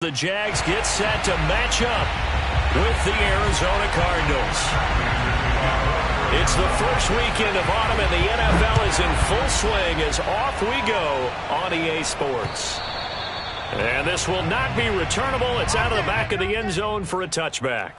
The Jags get set to match up with the Arizona Cardinals. It's the first weekend of autumn and the NFL is in full swing as off we go on EA Sports. And this will not be returnable. It's out of the back of the end zone for a touchback.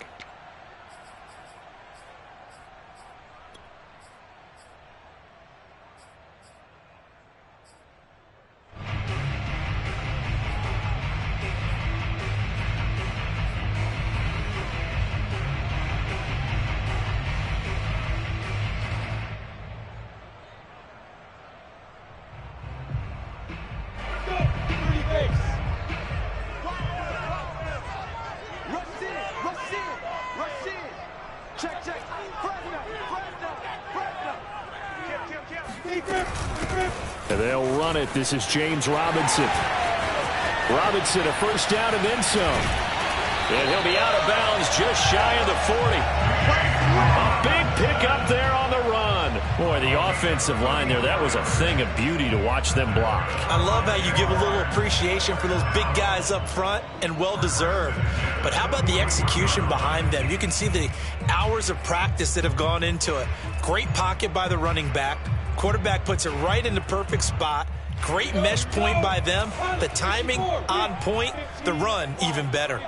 They'll run it. This is James Robinson. Robinson, a first down and then some. And he'll be out of bounds just shy of the 40. A big pickup there on the run. Boy, the offensive line there, that was a thing of beauty to watch them block. I love how you give a little appreciation for those big guys up front, and well-deserved. But how about the execution behind them? You can see the hours of practice that have gone into it. Great pocket by the running back. Quarterback puts it right in the perfect spot. Great mesh point by them. The timing on point. The run even better.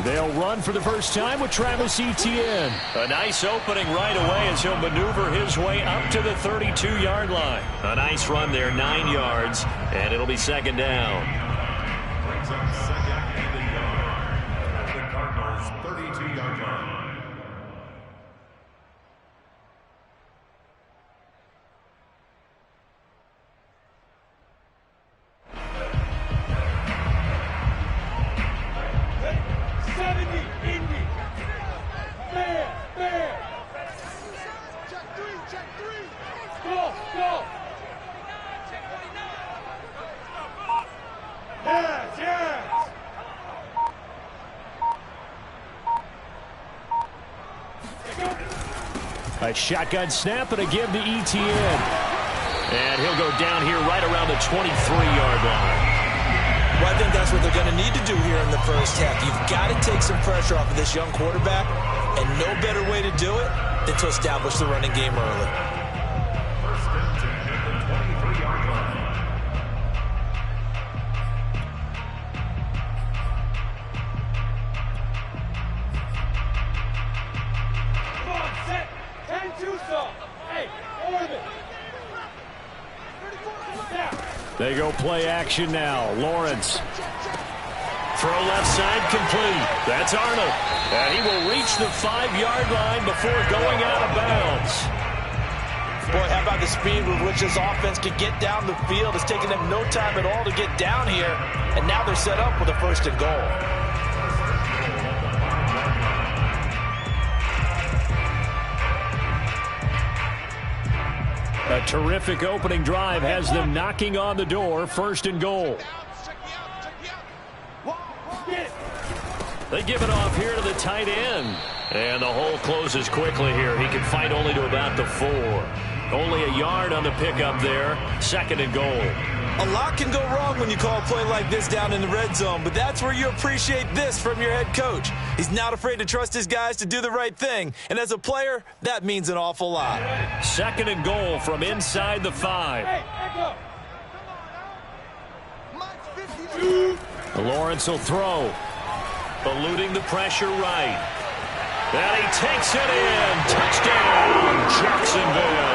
They'll run for the first time with Travis Etienne. A nice opening right away as he'll maneuver his way up to the 32-yard line. A nice run there, 9 yards, and it'll be second down. The Cardinals' 32-yard line. A shotgun snap and a give to Etienne. And he'll go down here right around the 23-yard line. Well, I think that's what they're going to need to do here in the first half. You've got to take some pressure off of this young quarterback, and no better way to do it than to establish the running game early. First and 10 at the 23-yard line. They go play action now. Lawrence. Throw left side complete. That's Arnold. And he will reach the 5-yard line before going out of bounds. Boy, how about the speed with which this offense can get down the field? It's taken them no time at all to get down here. And now they're set up with a first and goal. A terrific opening drive has them knocking on the door. First and goal. They give it off here to the tight end. And the hole closes quickly here. He can fight only to about the 4. Only a yard on the pickup there. Second and goal. A lot can go wrong when you call a play like this down in the red zone, but that's where you appreciate this from your head coach. He's not afraid to trust his guys to do the right thing, and as a player, that means an awful lot. Second and goal from inside the 5. Lawrence will throw. Eluding the pressure right. And he takes it in. Touchdown, Jacksonville.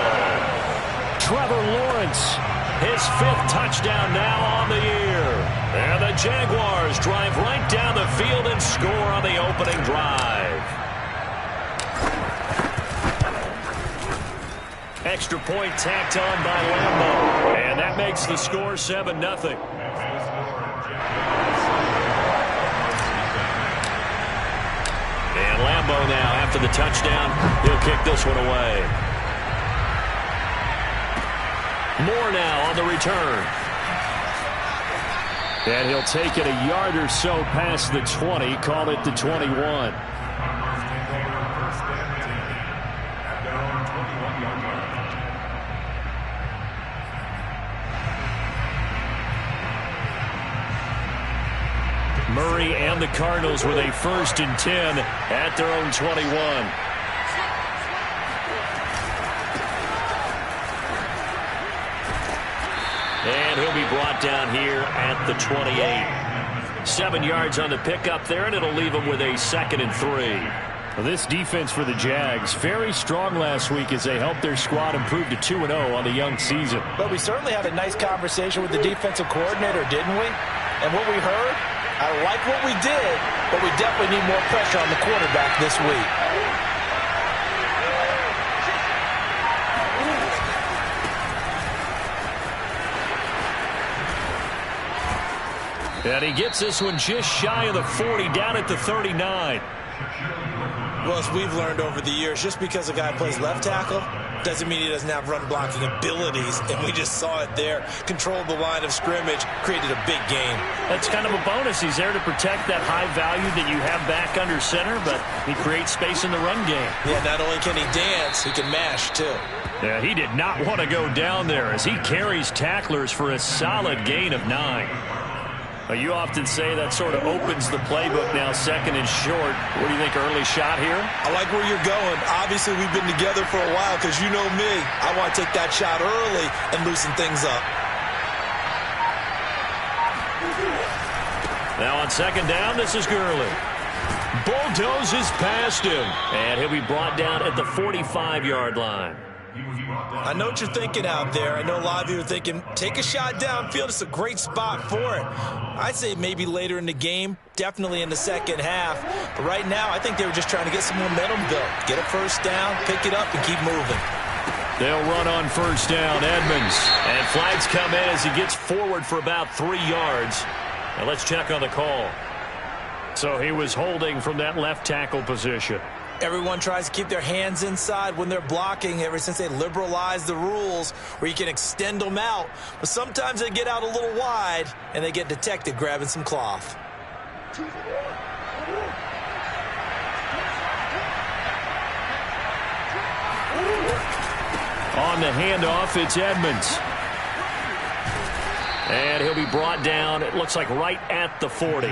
Trevor Lawrence. His 5th touchdown now on the year. And the Jaguars drive right down the field and score on the opening drive. Extra point tacked on by Lambeau. And that makes the score 7-0. And Lambeau now, after the touchdown, he'll kick this one away. Moore now on the return. And he'll take it a yard or so past the 20, call it the 21. Murray and the Cardinals with a 1st and 10 at their own 21. And he'll be brought down here at the 28. 7 yards on the pickup there, and it'll leave him with a 2nd and 3. Well, this defense for the Jags, very strong last week as they helped their squad improve to 2-0 on the young season. But we certainly had a nice conversation with the defensive coordinator, didn't we? And what we heard, I like what we did, but we definitely need more pressure on the quarterback this week. And he gets this one just shy of the 40, down at the 39. Well, as we've learned over the years, just because a guy plays left tackle doesn't mean he doesn't have run blocking abilities, and we just saw it there. Controlled the line of scrimmage, created a big gain. That's kind of a bonus. He's there to protect that high value that you have back under center, but he creates space in the run game. Yeah, not only can he dance, he can mash, too. Yeah, he did not want to go down there as he carries tacklers for a solid gain of 9. You often say that sort of opens the playbook now, 2nd and short. What do you think, early shot here? I like where you're going. Obviously, we've been together for a while because you know me. I want to take that shot early and loosen things up. Now on 2nd down, this is Gurley. Bulldozes past him, and he'll be brought down at the 45-yard line. I know what you're thinking out there. I know a lot of you are thinking, take a shot downfield. It's a great spot for it. I'd say maybe later in the game, definitely in the second half. But right now, I think they were just trying to get some momentum built. Get a 1st down, pick it up, and keep moving. They'll run on 1st down, Edmonds. And flags come in as he gets forward for about 3 yards. Now let's check on the call. So he was holding from that left tackle position. Everyone tries to keep their hands inside when they're blocking ever since they liberalized the rules where you can extend them out. But sometimes they get out a little wide and they get detected grabbing some cloth. On the handoff, it's Edmonds. And he'll be brought down, it looks like right at the 40.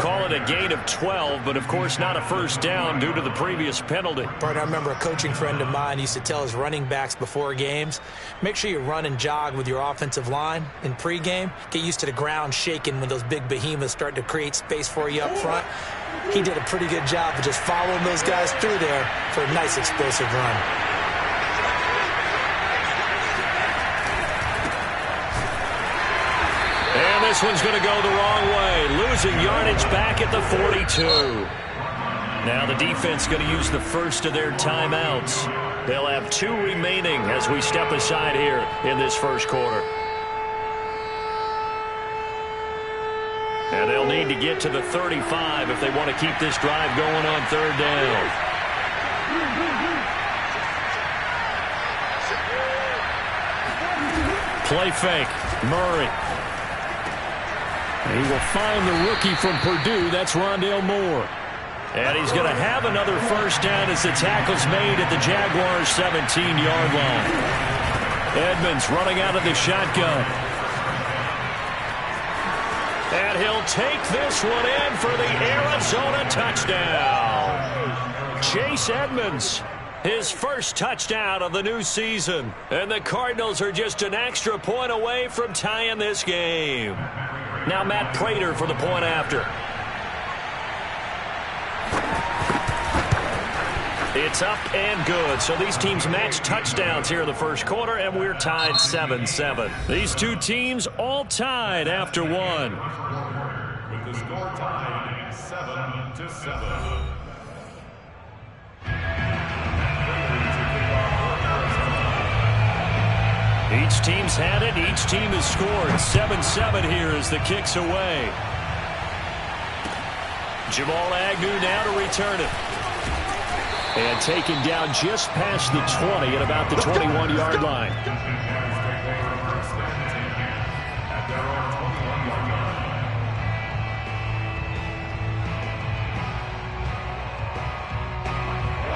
Call it a gain of 12, but of course not a 1st down due to the previous penalty. Partner, I remember a coaching friend of mine used to tell his running backs before games, make sure you run and jog with your offensive line in pregame. Get used to the ground shaking when those big behemoths start to create space for you up front. He did a pretty good job of just following those guys through there for a nice explosive run. And this one's going to go the wrong way. Losing yardage back at the 42. Now the defense going to use the first of their timeouts. They'll have 2 remaining as we step aside here in this first quarter. And they'll need to get to the 35 if they want to keep this drive going on 3rd down. Play fake. Murray. He will find the rookie from Purdue. That's Rondale Moore. And he's going to have another 1st down as the tackle's made at the Jaguars' 17-yard line. Edmonds running out of the shotgun. And he'll take this one in for the Arizona touchdown. Chase Edmonds, his 1st touchdown of the new season. And the Cardinals are just an extra point away from tying this game. Now Matt Prater for the point after. It's up and good. So these teams match touchdowns here in the first quarter, and we're tied 7-7. These two teams all tied after one. With the score tied 7-7. Each team's had it. Each team has scored. 7-7 here as the kick's away. Jamal Agnew now to return it. And taken down just past the 20 at about the 21-yard line.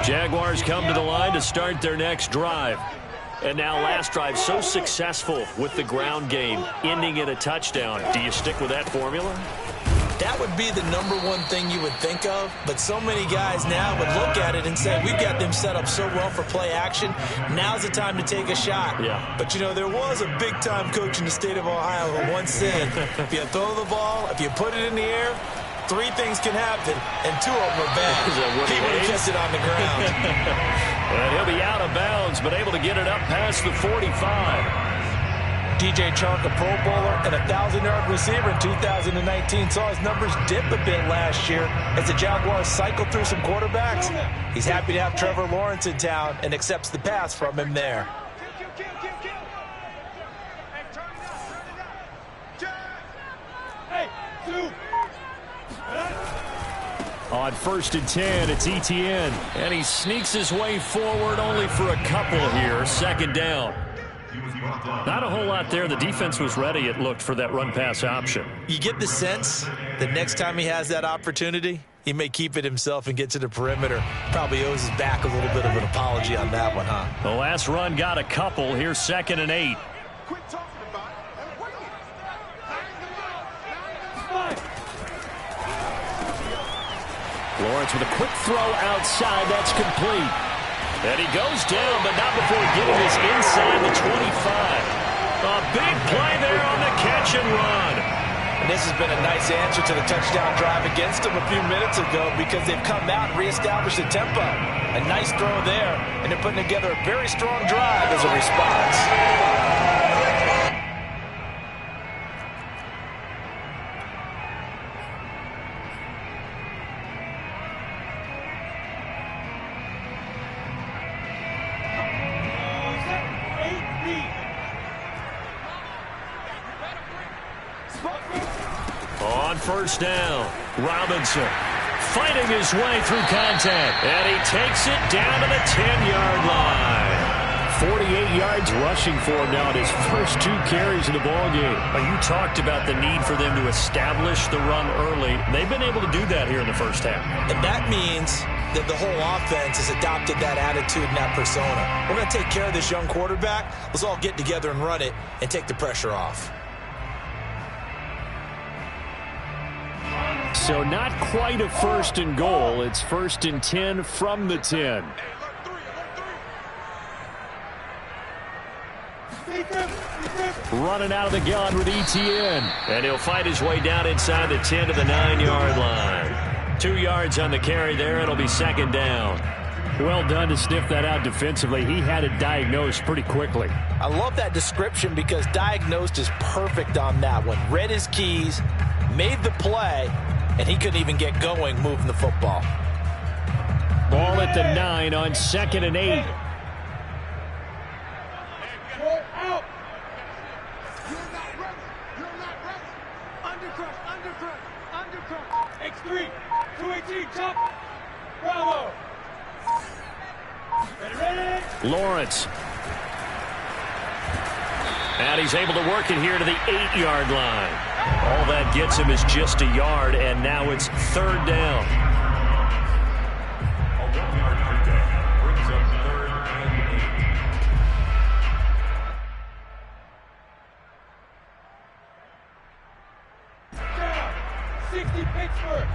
Jaguars come to the line to start their next drive. And now last drive so successful with the ground game, ending in a touchdown. Do you stick with that formula? That would be the #1 thing you would think of, but so many guys now would look at it and say, we've got them set up so well for play action. Now's the time to take a shot. Yeah. But, you know, there was a big-time coach in the state of Ohio who once said, if you throw the ball, if you put it in the air, 3 things can happen, and 2 of them are bad. He would have kept it on the ground. And he'll be out of bounds, but able to get it up past the 45. DJ Chark, a Pro Bowler and a 1,000-yard receiver in 2019, saw his numbers dip a bit last year as the Jaguars cycled through some quarterbacks. He's happy to have Trevor Lawrence in town and accepts the pass from him there. On 1st and 10, it's Etienne. And he sneaks his way forward only for a couple here. 2nd down. Not a whole lot there. The defense was ready, it looked, for that run-pass option. You get the sense that next time he has that opportunity, he may keep it himself and get to the perimeter. Probably owes his back a little bit of an apology on that one, huh? The last run got a couple. Here's 2nd and 8. Quit talking about it. Lawrence with a quick throw outside. That's complete. And he goes down, but not before getting this inside the 25. A big play there on the catch and run. And this has been a nice answer to the touchdown drive against them a few minutes ago because they've come out and reestablished the tempo. A nice throw there, and they're putting together a very strong drive as a response. On 1st down, Robinson fighting his way through contact. And he takes it down to the 10-yard line. 48 yards rushing for him now at his first 2 carries of the ballgame. You talked about the need for them to establish the run early. They've been able to do that here in the first half. And that means that the whole offense has adopted that attitude and that persona. We're going to take care of this young quarterback. Let's all get together and run it and take the pressure off. So not quite a 1st and goal. It's 1st and 10 from the 10. Running out of the gun with Etienne. And he'll fight his way down inside the 10 to the 9-yard line. 2 yards on the carry there. It'll be 2nd down. Well done to sniff that out defensively. He had it diagnosed pretty quickly. I love that description because diagnosed is perfect on that one. Read his keys, made the play, and he couldn't even get going moving the football. Ball at the 9 on 2nd and 8. X3, 218, chop. Bravo. Ready. Lawrence. And he's able to work it here to the 8-yard line. All that gets him is just a yard, and now it's 3rd down. A 1-yard pickup brings up 3rd and 8. Down, 60 Pittsburgh.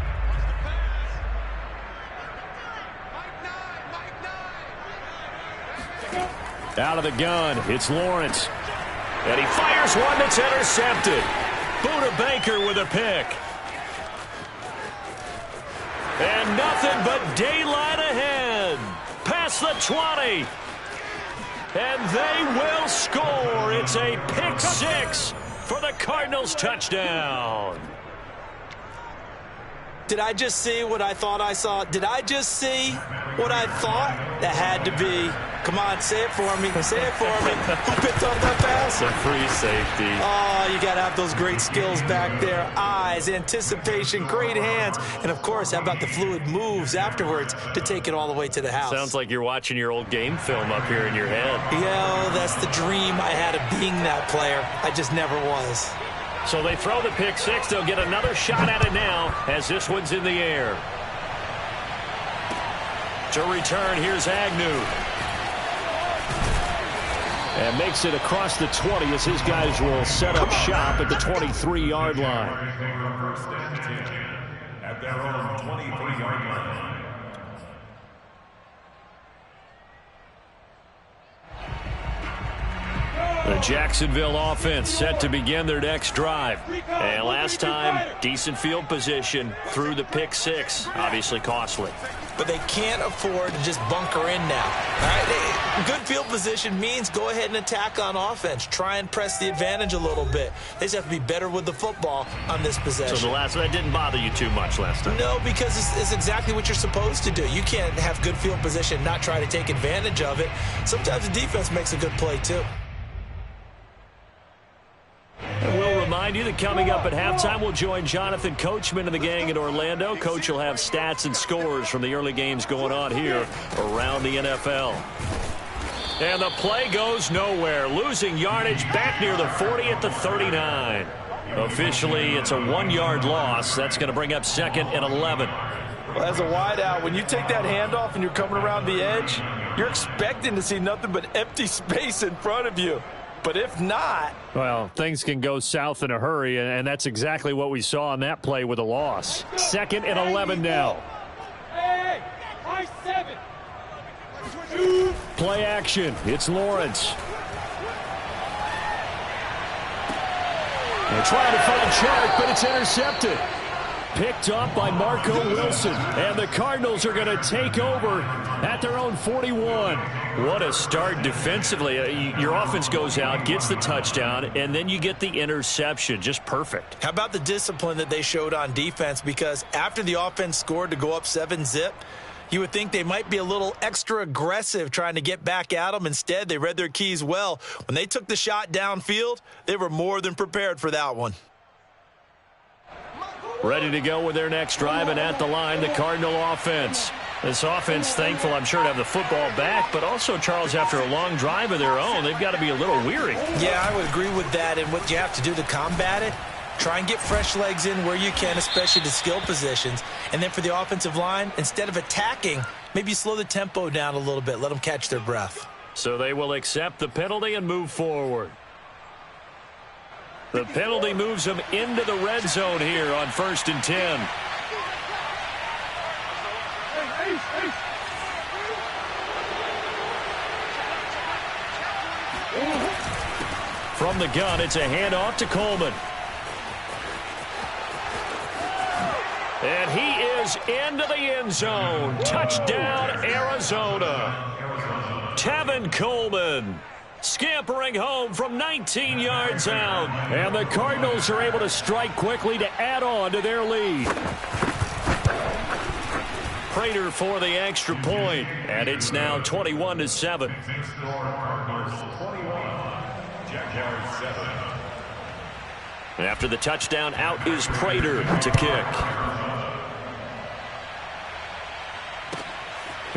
Out of the gun, it's Lawrence. And he fires one that's intercepted. Buda Baker with a pick. And nothing but daylight ahead. Past the 20. And they will score. It's a pick 6 for the Cardinals touchdown. Did I just see what I thought I saw? Did I just see what I thought? That had to be. Come on, say it for me. Say it for me. Who picked up that pass? A free safety. Oh, you got to have those great skills back there. Eyes, anticipation, great hands. And, of course, how about the fluid moves afterwards to take it all the way to the house? Sounds like you're watching your old game film up here in your head. Yeah, that's the dream I had of being that player. I just never was. So they throw the pick 6. They'll get another shot at it now as this one's in the air. To return, here's Agnew. And makes it across the 20 as his guys will set up shop at the 23-yard line. At their own 23-yard line. The Jacksonville offense set to begin their next drive. And last time, decent field position through the pick six. Obviously costly. But they can't afford to just bunker in now. All right? Good field position means go ahead and attack on offense. Try and press the advantage a little bit. They just have to be better with the football on this possession. So that didn't bother you too much last time? No, because it's exactly what you're supposed to do. You can't have good field position and not try to take advantage of it. Sometimes the defense makes a good play, too. And we'll remind you that coming up at halftime, we'll join Jonathan Coachman and the gang in Orlando. Coach will have stats and scores from the early games going on here around the NFL. And the play goes nowhere. Losing yardage back near the 40 at the 39. Officially, it's a 1-yard loss. That's going to bring up 2nd and 11. Well, as a wideout, when you take that handoff and you're coming around the edge, you're expecting to see nothing but empty space in front of you. But if not... Well, things can go south in a hurry, and that's exactly what we saw on that play with a loss. 2nd and 11 now. Hey, high 7. Play action. It's Lawrence. They're trying to find Chark, but it's intercepted. Picked up by Marco Wilson. And the Cardinals are going to take over at their own 41. What a start defensively. Your offense goes out, gets the touchdown, and then you get the interception. Just perfect. How about the discipline that they showed on defense? Because after the offense scored to go up 7-zip, you would think they might be a little extra aggressive trying to get back at them. Instead, they read their keys well. When they took the shot downfield, they were more than prepared for that one. Ready to go with their next drive, and at the line, the Cardinal offense. This offense, thankful, I'm sure, to have the football back, but also, Charles, after a long drive of their own, they've got to be a little weary. Yeah, I would agree with that, and what you have to do to combat it, try and get fresh legs in where you can, especially the skill positions. And then for the offensive line, instead of attacking, maybe slow the tempo down a little bit, let them catch their breath. So they will accept the penalty and move forward. The penalty moves them into the red zone here on 1st and 10. From the gun, it's a handoff to Coleman. And he is into the end zone. Touchdown, Arizona. Tevin Coleman scampering home from 19 yards out. And the Cardinals are able to strike quickly to add on to their lead. Prater for the extra point, and it's now 21-7. After the touchdown, out is Prater to kick.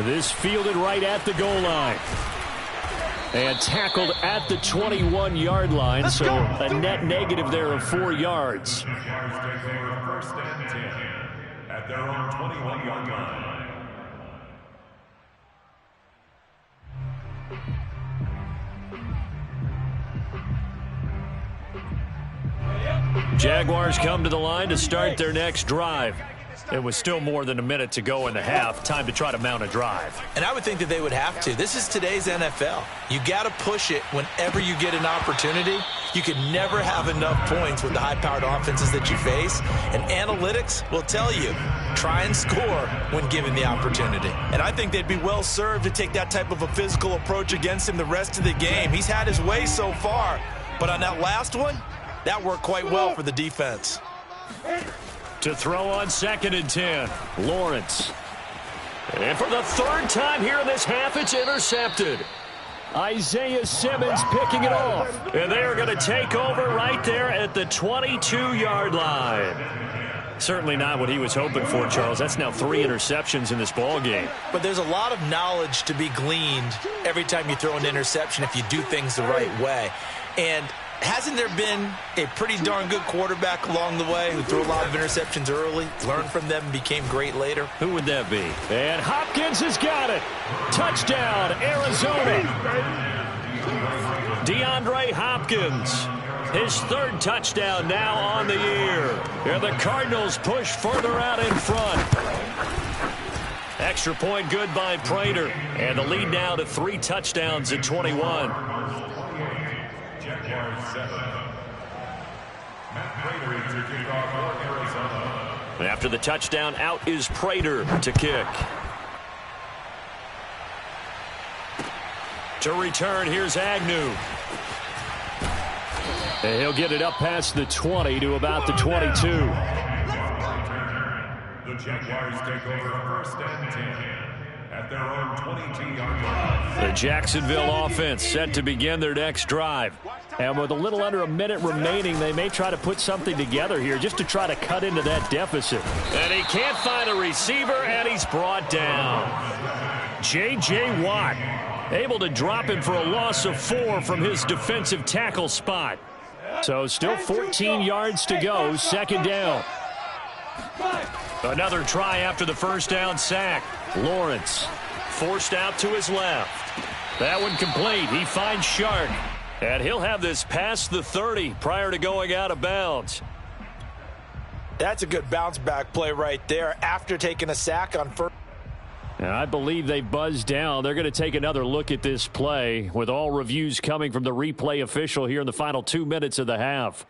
This fielded right at the goal line. And tackled at the 21-yard line, so a net negative there of 4 yards. First and 10 at their own 21-yard line. Jaguars come to the line to start their next drive. It was still more than a minute to go in the half. Time to try to mount a drive. And I would think that they would have to. This is today's NFL. You got to push it whenever you get an opportunity. You can never have enough points with the high-powered offenses that you face. And analytics will tell you, try and score when given the opportunity. And I think they'd be well served to take that type of a physical approach against him the rest of the game. He's had his way so far. But on that last one, that worked quite well for the defense. To throw on 2nd and 10, Lawrence. And for the 3rd time here in this half, it's intercepted. Isaiah Simmons picking it off. And they are going to take over right there at the 22-yard line. Certainly not what he was hoping for, Charles. That's now 3 interceptions in this ball game. But there's a lot of knowledge to be gleaned every time you throw an interception if you do things the right way. And hasn't there been a pretty darn good quarterback along the way who threw a lot of interceptions early, learned from them, and became great later? Who would that be? And Hopkins has got it. Touchdown, Arizona. DeAndre Hopkins. His third touchdown now on the year. And the Cardinals push further out in front. Extra point good by Prater. And the lead now to 3 touchdowns at 21. After the touchdown, out is Prater to kick. To return, here's Agnew. And he'll get it up past the 20 to about the 22. The Jaguars take over 1st and 10 at their own 22-yard line. The Jacksonville offense set to begin their next drive. And with a little under a minute remaining, they may try to put something together here just to try to cut into that deficit. And he can't find a receiver, and he's brought down. J.J. Watt able to drop him for a loss of 4 from his defensive tackle spot. So still 14 yards to go, second down. Another try after the first down sack. Lawrence forced out to his left. That one complete. He finds Shark. And he'll have this past the 30 prior to going out of bounds. That's a good bounce back play right there after taking a sack on first. And I believe they buzzed down. They're going to take another look at this play with all reviews coming from the replay official here in the final 2 minutes of the half.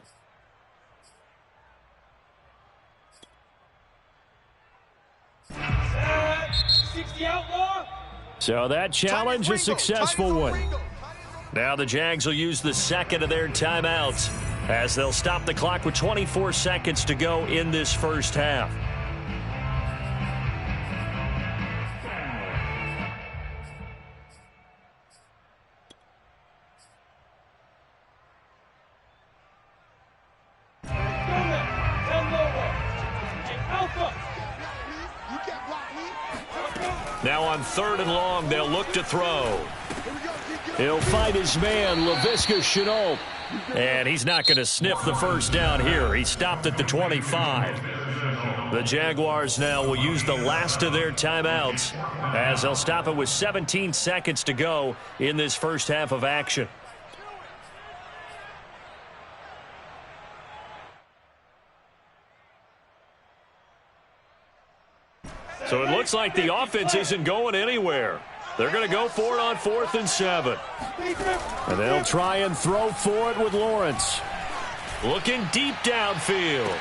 So that challenge a successful one. Now the Jags will use the second of their timeouts as they'll stop the clock with 24 seconds to go in this first half. Now on 3rd and long, they'll look to throw. He'll find his man, Laviska Shenault. And he's not going to sniff the first down here. He stopped at the 25. The Jaguars now will use the last of their timeouts as they'll stop it with 17 seconds to go in this first half of action. So it looks like the offense isn't going anywhere. They're going to go for it on 4th and 7. And they'll try and throw for it with Lawrence. Looking deep downfield.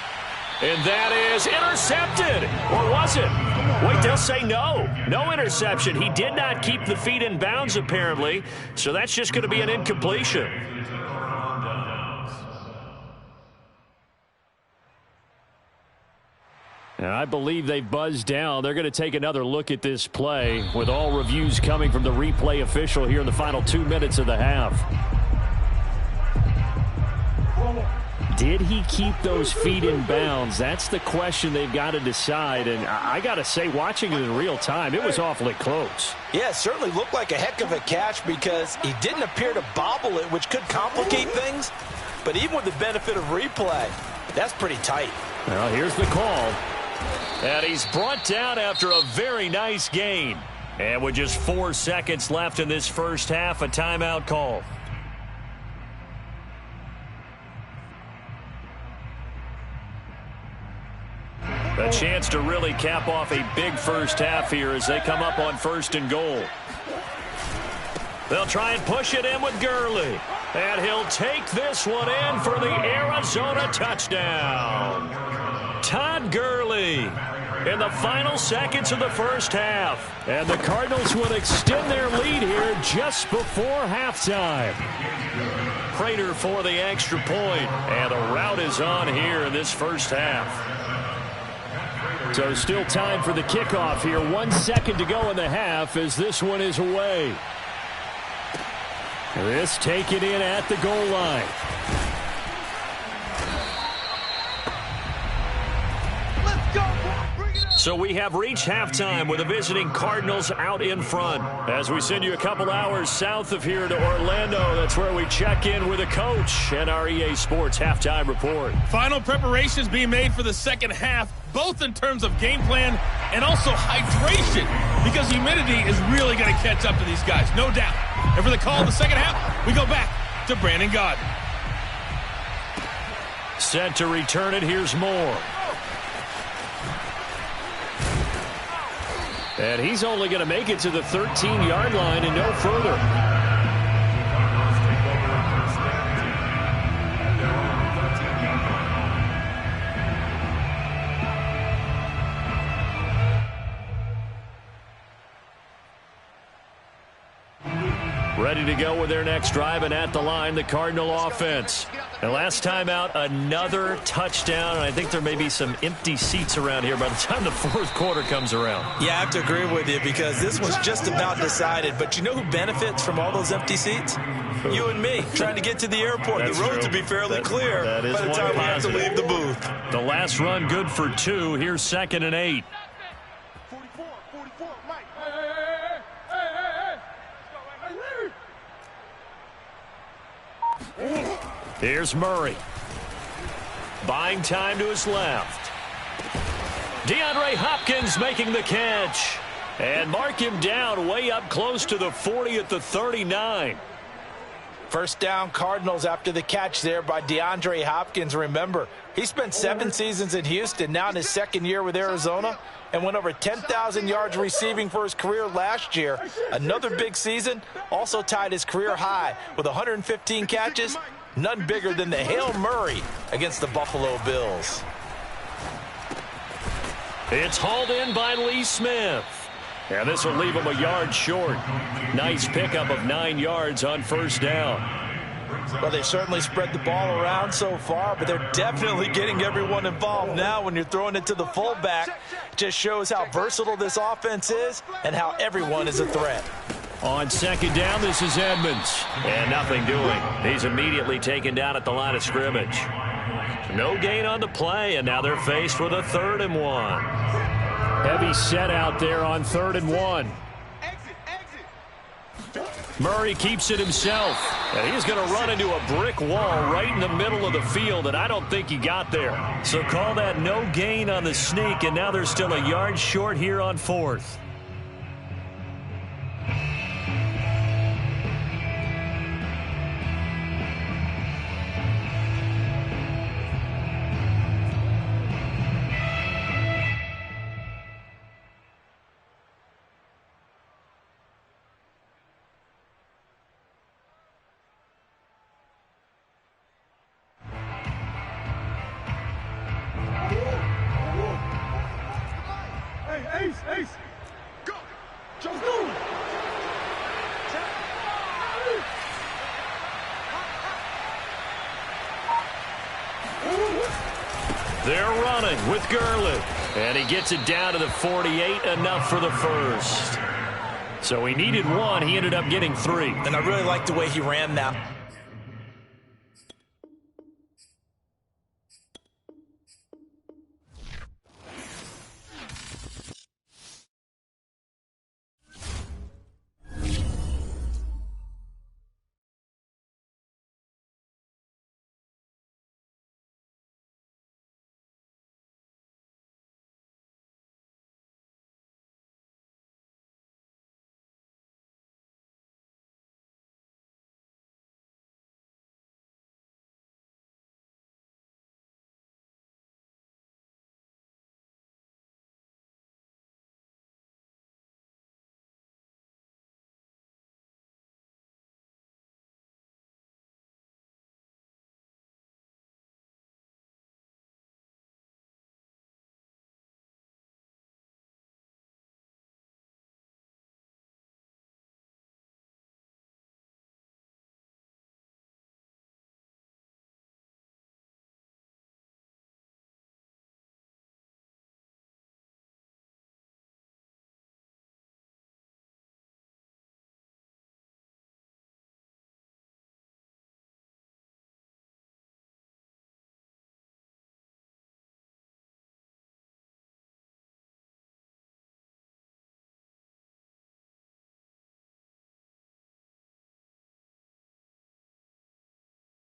And that is intercepted. Or was it? Wait, they'll say no. No interception. He did not keep the feet in bounds, apparently. So that's just going to be an incompletion. And I believe they've buzzed down. They're going to take another look at this play with all reviews coming from the replay official here in the final 2 minutes of the half. Did he keep those feet in bounds? That's the question they've got to decide. And I got to say, watching it in real time, it was awfully close. Yeah, it certainly looked like a heck of a catch because he didn't appear to bobble it, which could complicate things. But even with the benefit of replay, that's pretty tight. Well, here's the call. And he's brought down after a very nice gain. And with just 4 seconds left in this first half, a timeout call. A chance to really cap off a big first half here as they come up on 1st and goal. They'll try and push it in with Gurley. And he'll take this one in for the Arizona touchdown. Todd Gurley in the final seconds of the first half. And the Cardinals will extend their lead here just before halftime. Prater for the extra point. And the route is on here in this first half. So still time for the kickoff here. 1 second to go in the half as this one is away. This taken in at the goal line. So we have reached halftime with the visiting Cardinals out in front. As we send you a couple hours south of here to Orlando, that's where we check in with a coach and our EA Sports halftime report. Final preparations being made for the second half, both in terms of game plan and also hydration, because humidity is really going to catch up to these guys, no doubt. And for the call of the second half, we go back to Brandon Gaudin. Set to return it. Here's Moore. And he's only going to make it to the 13-yard line and no further. Ready to go with their next drive, and at the line, the Cardinal offense. And last time out, another touchdown, and I think there may be some empty seats around here by the time the fourth quarter comes around. Yeah, I have to agree with you because this was just about decided. But you know who benefits from all those empty seats? You and me, trying to get to the airport. That's the roads true. will be fairly clear that is by the time we have to positive. leave the booth. The last run good for 2. Here's 2nd and 8. 44, Mike. Hey. Here's Murray. Buying time to his left. DeAndre Hopkins making the catch. And mark him down way up close to the 40 at the 39. First down, Cardinals after the catch there by DeAndre Hopkins. Remember, he spent 7 seasons in Houston, now in his 2nd year with Arizona, and went over 10,000 yards receiving for his career last year. Another big season, also tied his career high with 115 catches, none bigger than the Hail Murray against the Buffalo Bills. It's hauled in by Lee Smith. And this will leave him a yard short. Nice pickup of 9 yards on first down. Well, they certainly spread the ball around so far, but they're definitely getting everyone involved now when you're throwing it to the fullback. It just shows how versatile this offense is and how everyone is a threat. On 2nd down, this is Edmonds. And nothing doing. He's immediately taken down at the line of scrimmage. No gain on the play, and now they're faced with a 3rd and 1. Heavy set out there on 3rd and 1. Murray keeps it himself. And he's going to run into a brick wall right in the middle of the field, and I don't think he got there. So call that no gain on the sneak, and now they're still a yard short here on 4th. Ace, go, just go. They're running with Gurley. And he gets it down to the 48, enough for the first. So he needed 1. He ended up getting 3. And I really like the way he ran that